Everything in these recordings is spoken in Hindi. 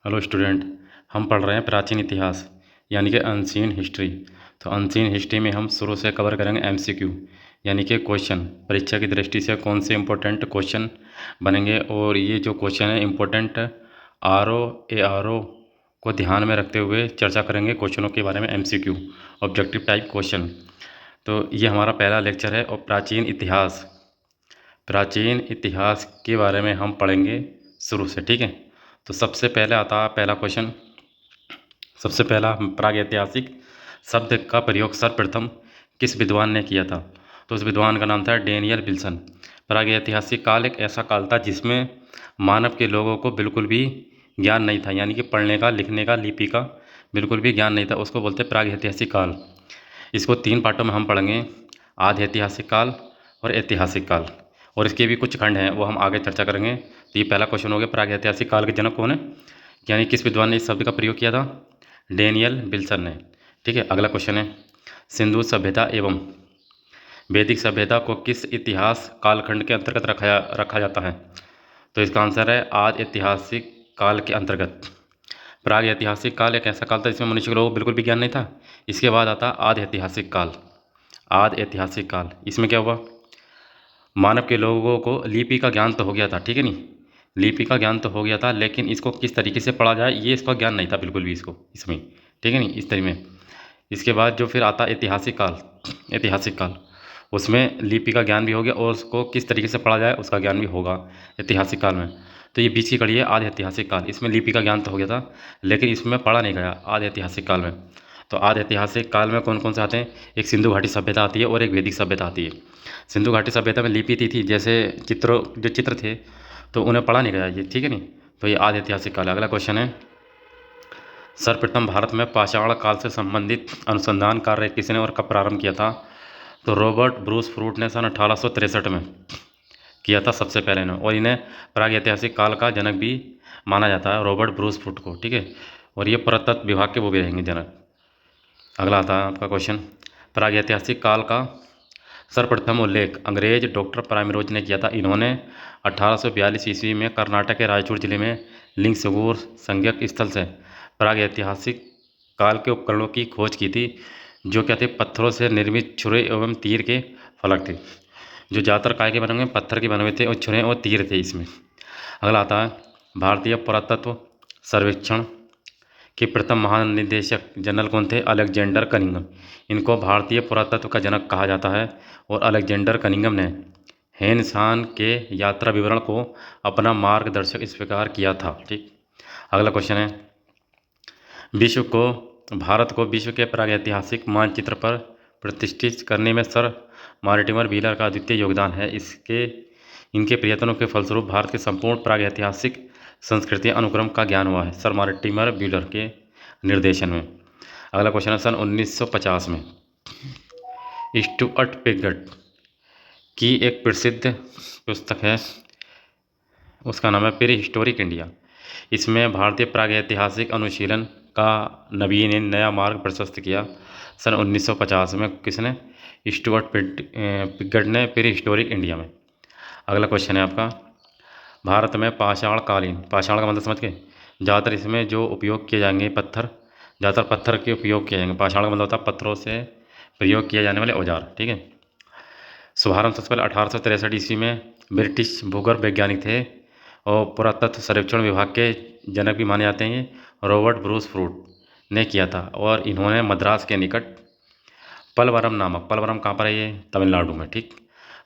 Hello student. हम पढ़ रहे हैं प्राचीन इतिहास यानी कि अनसीन हिस्ट्री। तो अनसीन हिस्ट्री में हम शुरू से कवर करेंगे एमसीक्यू यानी कि क्वेश्चन, परीक्षा की दृष्टि से कौन से इंपॉर्टेंट क्वेश्चन बनेंगे। और ये जो क्वेश्चन है इंपॉर्टेंट आर ओ को ध्यान में रखते हुए चर्चा करेंगे क्वेश्चनों के बारे में, एमसीक्यू ऑब्जेक्टिव टाइप क्वेश्चन। तो ये हमारा पहला लेक्चर है और प्राचीन इतिहास के बारे में हम पढ़ेंगे शुरू से, ठीक है। तो सबसे पहले आता है पहला क्वेश्चन। सबसे पहला, प्रागैतिहासिक शब्द का प्रयोग सर्वप्रथम किस विद्वान ने किया था? तो उस विद्वान का नाम था डेनियल विल्सन। प्रागैतिहासिक काल एक ऐसा काल था जिसमें मानव के लोगों को बिल्कुल भी ज्ञान नहीं था, यानी कि पढ़ने का, लिखने का, लिपि का बिल्कुल भी ज्ञान नहीं था। उसको बोलते प्रागैतिहासिक काल। इसको 3 पार्टों में हम पढ़ेंगे, आधि ऐतिहासिक काल और ऐतिहासिक काल, और इसके भी कुछ खंड हैं वो हम आगे चर्चा करेंगे। तो ये पहला क्वेश्चन हो गया, प्रागैतिहासिक काल के जनक कौन है, यानी किस विद्वान ने इस शब्द का प्रयोग किया था? डेनियल विल्सन ने। ठीक है, अगला क्वेश्चन है, सिंधु सभ्यता एवं वैदिक सभ्यता को किस इतिहास कालखंड के अंतर्गत रखा जाता है? तो इसका आंसर है आदि ऐतिहासिक काल के अंतर्गत। प्राग ऐतिहासिक काल एक ऐसा काल था जिसमें मनुष्य के लोगों को बिल्कुल भी ज्ञान नहीं था। इसके बाद आता आदि ऐतिहासिक काल। आदि ऐतिहासिक काल, इसमें क्या हुआ, मानव के लोगों को लिपि का ज्ञान तो हो गया था, ठीक है नहीं, लिपि का ज्ञान तो हो गया था, लेकिन इसको किस तरीके से पढ़ा जाए ये इसका ज्ञान नहीं था बिल्कुल भी इसको इसमें, ठीक है नहीं, इस तरीके में। इसके बाद जो फिर आता ऐतिहासिक काल, उसमें लिपि का ज्ञान भी हो गया और उसको किस तरीके से पढ़ा जाए उसका ज्ञान भी होगा ऐतिहासिक काल में। तो ये बीच की कड़ी है आदि ऐतिहासिक काल। इसमें लिपि का ज्ञान तो हो गया था लेकिन इसमें पढ़ा नहीं गया आदि ऐतिहासिक काल में। तो आदि ऐतिहासिक काल में कौन कौन से आते हैं? एक सिंधु घाटी सभ्यता आती है और एक वैदिक सभ्यता आती है। सिंधु घाटी सभ्यता में लिपि थी जैसे चित्र थे, तो उन्हें पढ़ा नहीं गया ये, ठीक है नहीं। तो ये आदि ऐतिहासिक काल है। अगला क्वेश्चन है, सर्वप्रथम भारत में पाषाण काल से संबंधित अनुसंधान कार्य किसने और कब प्रारंभ किया था? तो रॉबर्ट ब्रूस फ्रूट ने सन 1863 में किया था सबसे पहले ने, और इन्हें प्रागैतिहासिक काल का जनक भी माना जाता है, रॉबर्ट ब्रूस फ्रूट को, ठीक है। और ये पुरातत्व विभाग के वो भी रहेंगे जनक। अगला आता है आपका क्वेश्चन, प्रागैतिहासिक काल का सर्वप्रथम उल्लेख अंग्रेज डॉक्टर प्राइमरोज ने किया था। इन्होंने 1842 ईस्वी में कर्नाटक के रायचूर जिले में लिंगसुगूर संज्ञक स्थल से प्रागैतिहासिक काल के उपकरणों की खोज की थी, जो क्या थे, पत्थरों से निर्मित छुरे एवं तीर के फलक थे, जो ज़्यादातर काय के बने हुए, पत्थर के बने हुए थे, और छुरे और तीर थे इसमें। अगला आता है, भारतीय पुरातत्व सर्वेक्षण के प्रथम महानिदेशक जनरल कौन थे? Alexander Cunningham. इनको भारतीय पुरातत्व का जनक कहा जाता है, और अलेक्जेंडर कनिंघम ने हेनसान के यात्रा विवरण को अपना मार्गदर्शक इस प्रकार किया था, ठीक। अगला क्वेश्चन है, विश्व को भारत को विश्व के प्रागैतिहासिक मानचित्र पर प्रतिष्ठित करने में सर मार्टिमर व्हीलर का अद्वितीय योगदान है। इनके प्रयत्नों के फलस्वरूप भारत के संपूर्ण प्रागैतिहासिक संस्कृति अनुक्रम का ज्ञान हुआ है, सर मार्टिमर व्हीलर के निर्देशन में। अगला क्वेश्चन है, सन 1950 में स्टुअर्ट पिगट की एक प्रसिद्ध पुस्तक है, उसका नाम है प्री हिस्टोरिक इंडिया। इसमें भारतीय प्रागैतिहासिक अनुशीलन का नवीन नया मार्ग प्रशस्त किया सन 1950 में। किसने? स्टुअर्ट पिगट ने प्री हिस्टोरिक इंडिया में। अगला क्वेश्चन है आपका, भारत में पाषाण का मतलब समझ के, ज़्यादातर इसमें जो उपयोग किए जाएंगे ज़्यादातर पत्थर के उपयोग किए जाएंगे। पाषाण का मतलब होता है पत्थरों से प्रयोग किए जाने वाले औजार, ठीक है। शुभारंभ सबसे पहले 1863 ईस्वी में ब्रिटिश भूगर्भ वैज्ञानिक थे और पुरातत्व सर्वेक्षण विभाग के जनक भी माने जाते हैं, रॉबर्ट ब्रूस फ्रूट ने किया था। और इन्होंने मद्रास के निकट पलवरम कहाँ पर है? ये तमिलनाडु में, ठीक।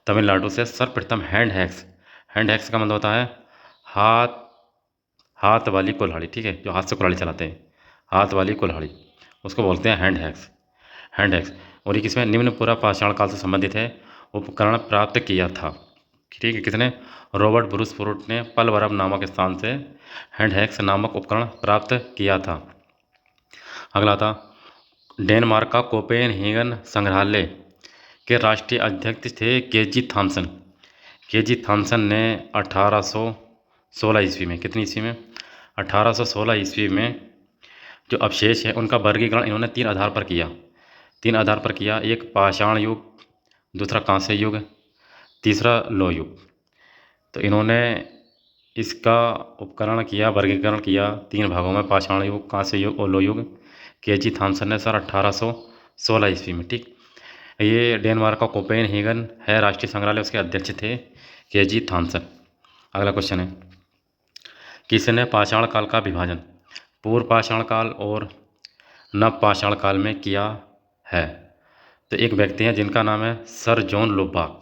तमिलनाडु से सर्वप्रथम हैंड हैक्स का मतलब होता है हाथ हाथ वाली कुल्हाड़ी, ठीक है, जो हाथ से कुल्हाड़ी चलाते हैं, हाथ वाली कुल्हाड़ी, उसको बोलते हैं हैंड हैक्स। और ये किसमें? निम्न पूरा पाषाण काल से संबंधित है, उपकरण प्राप्त किया था, ठीक है। किसने? रॉबर्ट ब्रूस फ्रूट ने पलवरम नामक स्थान से हैंडहैक्स नामक उपकरण प्राप्त किया था। अगला था, डेनमार्क का कोपेनहेगन संग्रहालय के राष्ट्रीय अध्यक्ष थे केजी थॉमसन ने 1816 ईस्वी में, कितनी ईस्वी में? 1816 ईस्वी में जो अवशेष है उनका वर्गीकरण इन्होंने 3 आधार पर किया। एक पाषाण युग, दूसरा कांस्य युग, तीसरा लौह युग। तो इन्होंने इसका उपकरण किया, वर्गीकरण किया 3 भागों में, पाषाण युग, कांस्य युग और लोह युग, केजी थॉमसन ने सर 1816 ईस्वी में। ठीक, ये डेनमार्क का कोपेनहेगन है राष्ट्रीय संग्रहालय, उसके अध्यक्ष थे केजी थॉमसन। अगला क्वेश्चन है, किसने पाषाण काल का विभाजन पूर्व पाषाण काल और नव पाषाण काल में किया है? तो एक व्यक्ति हैं जिनका नाम है सर जॉन लुबाक।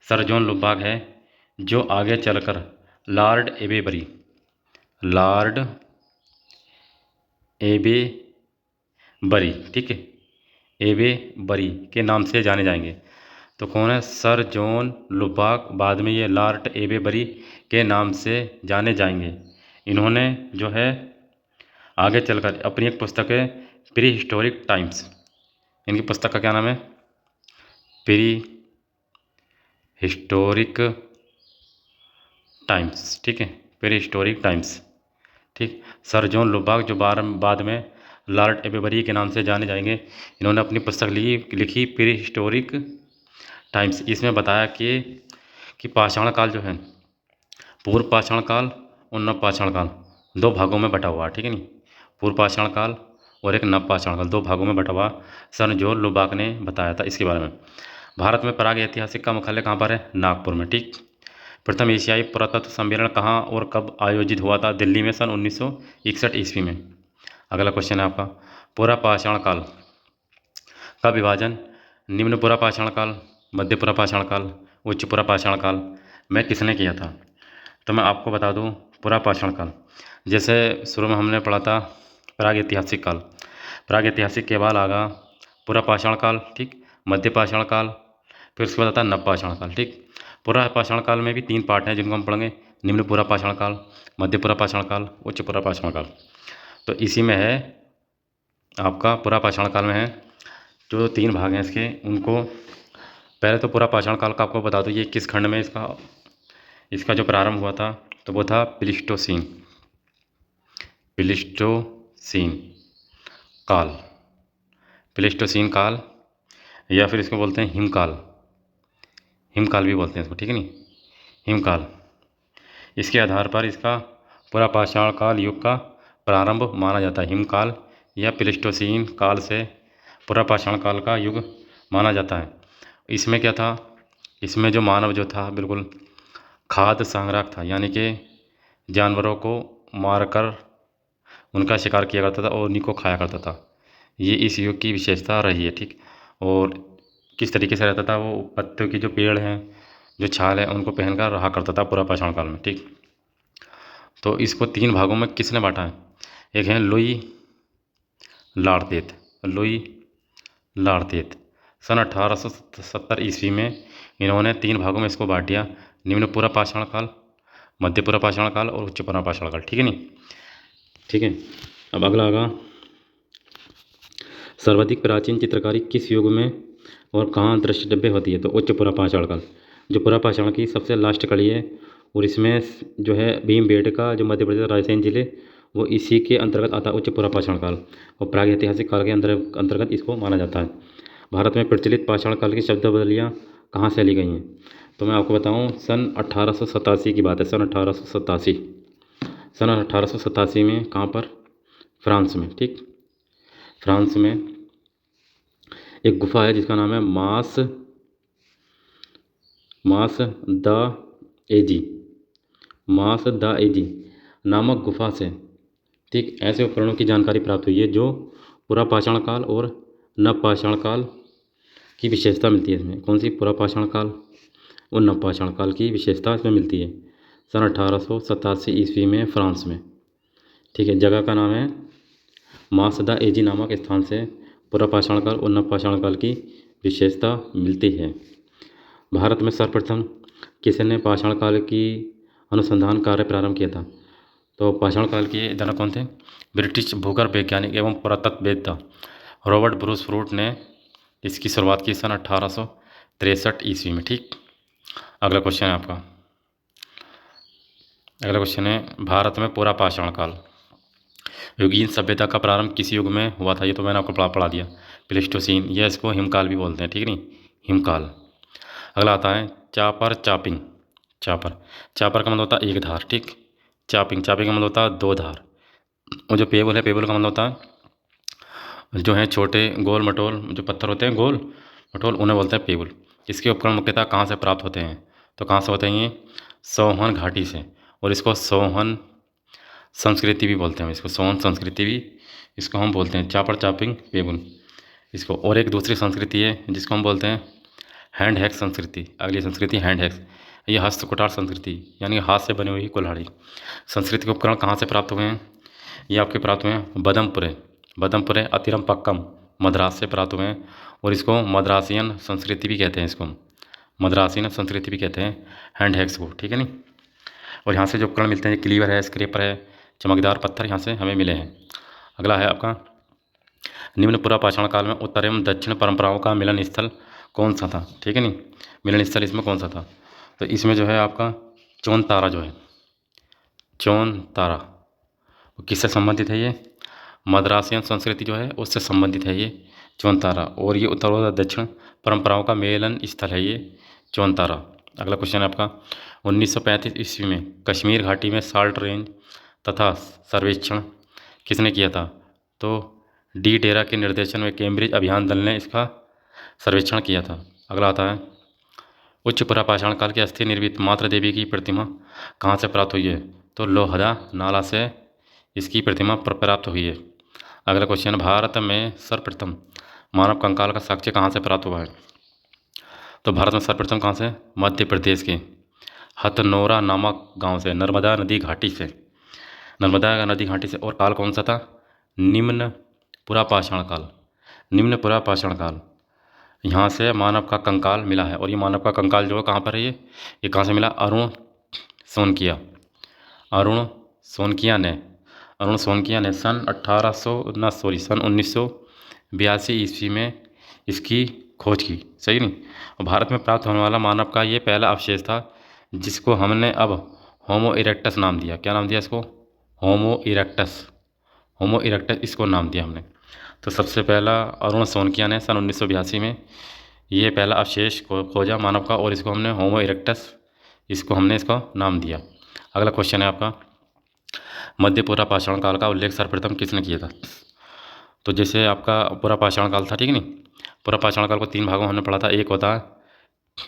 सर जॉन लुबाक है, जो आगे चलकर लॉर्ड एबेबरी, लॉर्ड एबेबरी, ठीक है, एबेबरी के नाम से जाने जाएंगे। तो कौन है? सर जॉन लुबाक, बाद में ये लॉर्ड एबेबरी के नाम से जाने जाएंगे। इन्होंने जो है आगे चलकर अपनी एक पुस्तक है प्री हिस्टोरिक टाइम्स, इनकी पुस्तक का क्या नाम है? प्री हिस्टोरिक टाइम्स, ठीक है, प्री हिस्टोरिक टाइम्स। ठीक, सर जॉन लुबाक जो बाद में लॉर्ड एबेबरी के नाम से जाने जाएंगे, इन्होंने अपनी पुस्तक लिखी प्री हिस्टोरिक टाइम्स। इसमें बताया कि पाषाण काल जो है, पूर्व पाषाण काल और नव पाषाण काल 2 भागों में बटा हुआ है, ठीक है नहीं, पूर्व पाषाण काल और एक नव पाषाण काल 2 भागों में बटा हुआ सर जॉन लुबाक ने बताया था इसके बारे में। भारत में प्राग ऐतिहासिक का मुख्यालय कहाँ पर है? नागपुर में। ठीक, प्रथम एशियाई पुरातत्व सम्मेलन कहाँ और कब आयोजित हुआ था? दिल्ली में सन 1961 ईस्वी में। अगला क्वेश्चन है आपका, पूरा पाषाण काल का विभाजन निम्न पूरा पाषाण काल, मध्य पूरा पाषाण काल, उच्च पूरा पाषाण काल में किसने किया था? तो मैं आपको बता दूं, पूरा पाषाण काल जैसे शुरू में हमने पढ़ा था प्राग ऐतिहासिक काल, प्राग ऐतिहासिक के बाद आगा पूरा पाषाण काल, ठीक, मध्य पाषाण काल, फिर उसके बाद आता है नव पाषाण काल। ठीक, पूरा पाषाण काल में भी 3 पार्ट हैं जिनको हम पढ़ेंगे, निम्न पूरा पाषाण काल, मध्य पूरा पाषाण काल, उच्च पूरा पाषाण काल। तो इसी में है आपका पूरा पाषाण काल में है जो 3 भाग हैं इसके, उनको पहले तो पूरा पाषाण काल का आपको बता दूँ ये किस खंड में इसका जो प्रारंभ हुआ था, तो वो था प्लीस्टोसीन, प्लीस्टोसीन काल, प्लीस्टोसीन काल, या फिर इसको बोलते हैं हिमकाल, हिमकाल भी बोलते हैं इसको, ठीक है नहीं, हिमकाल। इसके आधार पर इसका पूरा पाषाण काल युग का प्रारंभ माना जाता है, हिमकाल या प्लीस्टोसीन काल से पूरा पाषाण काल का युग माना जाता है। इसमें क्या था? इसमें जो मानव जो था बिल्कुल खाद्य संग्राहक था, यानी कि जानवरों को मारकर उनका शिकार किया करता था और उन्हीं को खाया करता था। ये इस युग की विशेषता रही है। ठीक, और किस तरीके से रहता था वो? पत्तों की जो पेड़ हैं, जो छाल है, उनको पहनकर रहा करता था पूरा पाषाण काल में। ठीक, तो इसको 3 भागों में किसने बांटा है? एक है लुई लाड़तेत, लुई लाड़तेत सन 1870 ईस्वी में इन्होंने 3 भागों में इसको बांट दिया, निम्न पूरा पाषाण काल, मध्य पूरा पाषाण काल और उच्च पूरा पाषाण काल, ठीक है नहीं। ठीक है, अब अगला आगा, सर्वाधिक प्राचीन चित्रकारी किस युग में और कहाँ दृश्यद्रव्य होती है? तो उच्च पूरा पाषाण काल, जो पूरा पाषाण की सबसे लास्ट कड़ी है, और इसमें जो है भीमबेटका जो मध्य प्रदेश रायसेन जिले, वो इसी के अंतर्गत आता है, उच्च पूरा पाषाण काल, और प्राग ऐतिहासिक काल के अंतर्गत इसको माना जाता है। भारत में प्रचलित पाषाण काल की शब्दावलियाँ कहाँ से ली गई हैं? तो मैं आपको बताऊँ, सन 1887 की बात है, सन 1887, सन 1887 में कहाँ पर? फ्रांस में। ठीक, फ्रांस में एक गुफा है जिसका नाम है mass the AG, mass the एजी नामक गुफा से, ठीक, ऐसे उपकरणों की जानकारी प्राप्त हुई है जो पूरा पाषाण काल और नव पाषाण काल की विशेषता मिलती है इसमें। कौन सी? पूरा पाषाण काल और नव पाषाण काल की विशेषता इसमें मिलती है सन 1887 ईस्वी में फ्रांस में। ठीक है, जगह का नाम है मास द एजी नामक स्थान से पूरा पाषाण काल और नव पाषाण काल की विशेषता मिलती है। भारत में सर्वप्रथम किसने पाषाण काल की अनुसंधान कार्य प्रारंभ किया था? तो पाषाण काल के जनक कौन थे? ब्रिटिश भूगर्भ वैज्ञानिक एवं पुरातत्ववेत्ता रॉबर्ट ब्रूस रूट ने इसकी शुरुआत की सन 1863 ईस्वी में। ठीक, अगला क्वेश्चन है आपका, अगला क्वेश्चन है, भारत में पूरा पाषाण काल युगीन सभ्यता का प्रारंभ किस युग में हुआ था? ये तो मैंने आपको पढ़ा दिया, प्लेस्टोसीन, या इसको हिमकाल भी बोलते हैं, ठीक है नहीं, हिमकाल। अगला आता है चापर चापिंग चापर, चापर का मतलब होता है एक धार, ठीक। चापिंग, चापिंग का मतलब होता है दो धार। और जो पेबल है, पेबल का मतलब होता है जो है छोटे गोल मटोल जो पत्थर होते हैं गोल मटोल, उन्हें बोलते हैं पेबल। इसके उपकरण मुख्यतः कहाँ से प्राप्त होते हैं? तो कहाँ से होते हैं ये? सोहन घाटी से। और इसको सोहन संस्कृति भी बोलते हैं, इसको सोहन संस्कृति भी इसको हम बोलते हैं, चापर चापिंग पेबल इसको। और एक दूसरी संस्कृति है जिसको हम बोलते हैं हैंड हैक्स संस्कृति। अगली संस्कृति हैंड हैक्स, ये हस्तकुटार संस्कृति, यानी हाथ से बनी हुई कुल्हाड़ी संस्कृति के उपकरण कहाँ से प्राप्त हुए हैं? ये आपके प्राप्त हुए हैं बदमपुरे, बदमपुरे अतिरमपक्कम मद्रास से प्राप्त हुए हैं। और इसको मद्रासियन संस्कृति भी कहते हैं, इसको मद्रासियन संस्कृति भी कहते हैं हैंड हैक्स को, ठीक है नहीं। और यहाँ से जो उपकरण मिलते हैं, क्लीवर है, स्क्रेपर है, चमकदार पत्थर यहाँ से हमें मिले हैं। अगला है आपका निम्न पुरापाषाण काल में उत्तर एवं दक्षिण परंपराओं का मिलन स्थल कौन सा था? ठीक है नहीं, मिलन स्थल इसमें कौन सा था? तो इसमें जो है आपका चौन तारा जो है, चौन तारा वो किससे संबंधित है? ये मद्रासियन संस्कृति जो है उससे संबंधित है ये चौन तारा। और ये उत्तर और दक्षिण परंपराओं का मेलन स्थल है ये चौन तारा। अगला क्वेश्चन है आपका 1935 ईस्वी में कश्मीर घाटी में साल्ट रेंज तथा सर्वेक्षण किसने किया था? तो डी डेरा के निर्देशन में कैम्ब्रिज अभियान दल ने इसका सर्वेक्षण किया था। अगला आता है उच्च पुरापाषाण काल की अस्थि निर्मित मातृ देवी की प्रतिमा कहाँ से प्राप्त हुई है? तो लोहदा नाला से इसकी प्रतिमा प्राप्त हुई है। अगला क्वेश्चन भारत में सर्वप्रथम मानव कंकाल का साक्ष्य कहाँ से प्राप्त हुआ है? तो भारत में सर्वप्रथम कहाँ से? मध्य प्रदेश के हथनोरा नामक गांव से, नर्मदा नदी घाटी से, नर्मदा नदी घाटी से। और काल कौन सा था? निम्न पुरापाषाण काल, निम्न पुरापाषाण काल। यहाँ से मानव का कंकाल मिला है। और ये मानव का कंकाल जो है कहाँ पर है? ये कहाँ से मिला? अरुण सोनकिया, अरुण सोनकिया ने, अरुण सोनकिया ने सन 1982 ईस्वी में इसकी खोज की, सही नहीं। और भारत में प्राप्त होने वाला मानव का ये पहला अवशेष था जिसको हमने अब होमो इरेक्टस नाम दिया। क्या नाम दिया इसको? होमो इरेक्टस, होमो इरेक्टस इसको नाम दिया हमने। तो सबसे पहला अरुण सोनकिया ने सन 1982 में ये पहला अवशेष को खोजा मानव का, और इसको हमने होमो इरेक्टस इसको हमने इसका नाम दिया। अगला क्वेश्चन है आपका मध्य पुरापाषाण काल का उल्लेख सर्वप्रथम किसने किया था? तो जैसे आपका पुरापाषाण काल था, ठीक है नहीं, पुरापाषाण काल को 3 भागों में हमने पढ़ा था। एक होता है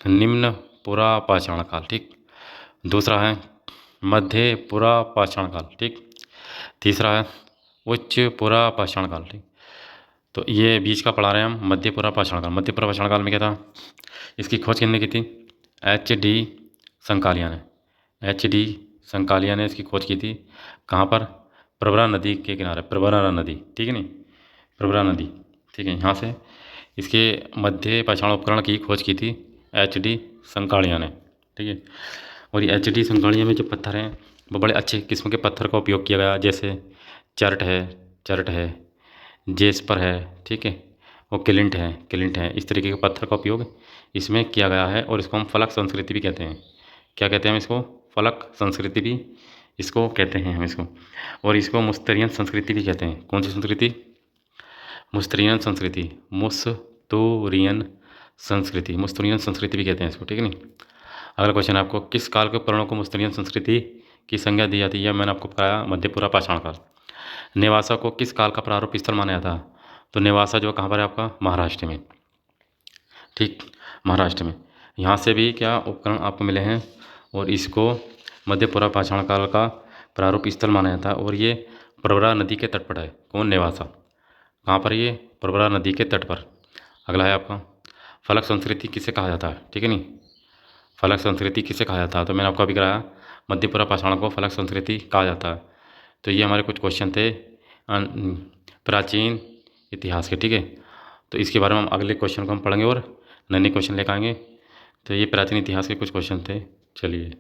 निम्न पुरापाषाण काल, ठीक। दूसरा है मध्य पुरापाषाण काल, ठीक। तीसरा है उच्च पुरापाषाण काल, ठीक। तो ये बीच का पढ़ा रहे हैं हम मध्य पुरापाषाण काल। मध्य पुरापाषाण काल में क्या था? इसकी खोज किसने की थी? HD संकालिया ने, HD संकालिया ने इसकी खोज की थी। कहाँ पर? प्रवरा नदी के किनारे, प्रवरा नदी, ठीक है नहीं, प्रवरा नदी, ठीक है। यहाँ से इसके मध्य पाषाण उपकरण की खोज की थी HD संकालिया ने, ठीक है। और ये HD संकालिया में जो पत्थर हैं वो बड़े अच्छे किस्म के पत्थर का उपयोग किया गया, जैसे चर्ट है, जेस्पर है, ठीक है, वो क्लिंट है, इस तरीके के पत्थर का उपयोग इसमें किया गया है। और इसको हम फलक संस्कृति भी कहते हैं। क्या कहते हैं हम इसको? फलक संस्कृति भी इसको कहते हैं हम इसको। और इसको मुस्तरियन संस्कृति भी कहते हैं। कौन सी संस्कृति? मुस्तरियन संस्कृति, मुस्तूरियन संस्कृति, मुस्तूरियन संस्कृति भी कहते हैं इसको, ठीक है नहीं। अगला क्वेश्चन है आपको किस काल के उपकरणों को मुस्तरियन संस्कृति की संज्ञा दी जाती है? मैंने आपको बताया मध्य पुरापाषाण काल। नेवासा को किस काल का प्रारूप स्थल माना जाता है? तो नेवासा जो कहाँ पर है आपका? महाराष्ट्र में, ठीक, महाराष्ट्र में। यहाँ से भी क्या उपकरण आपको मिले हैं, और इसको मध्य पुरापाषाण काल का प्रारूप स्थल माना जाता है। और ये प्रवरा नदी के तट पर है। कौन? नेवासा। कहाँ पर? ये प्रवरा नदी के तट पर। अगला है आपका फलक संस्कृति किसे कहा जाता है? ठीक है नहीं, फलक संस्कृति किसे कहा जाता है? तो मैंने आपको अभी कराया मध्य पुरापाषाण को फलक संस्कृति कहा जाता है। तो ये हमारे कुछ क्वेश्चन थे प्राचीन इतिहास के, ठीक है। तो इसके बारे में हम अगले क्वेश्चन को हम पढ़ेंगे और नए नए क्वेश्चन लेकर आएंगे। तो ये प्राचीन इतिहास के कुछ क्वेश्चन थे, चलिए।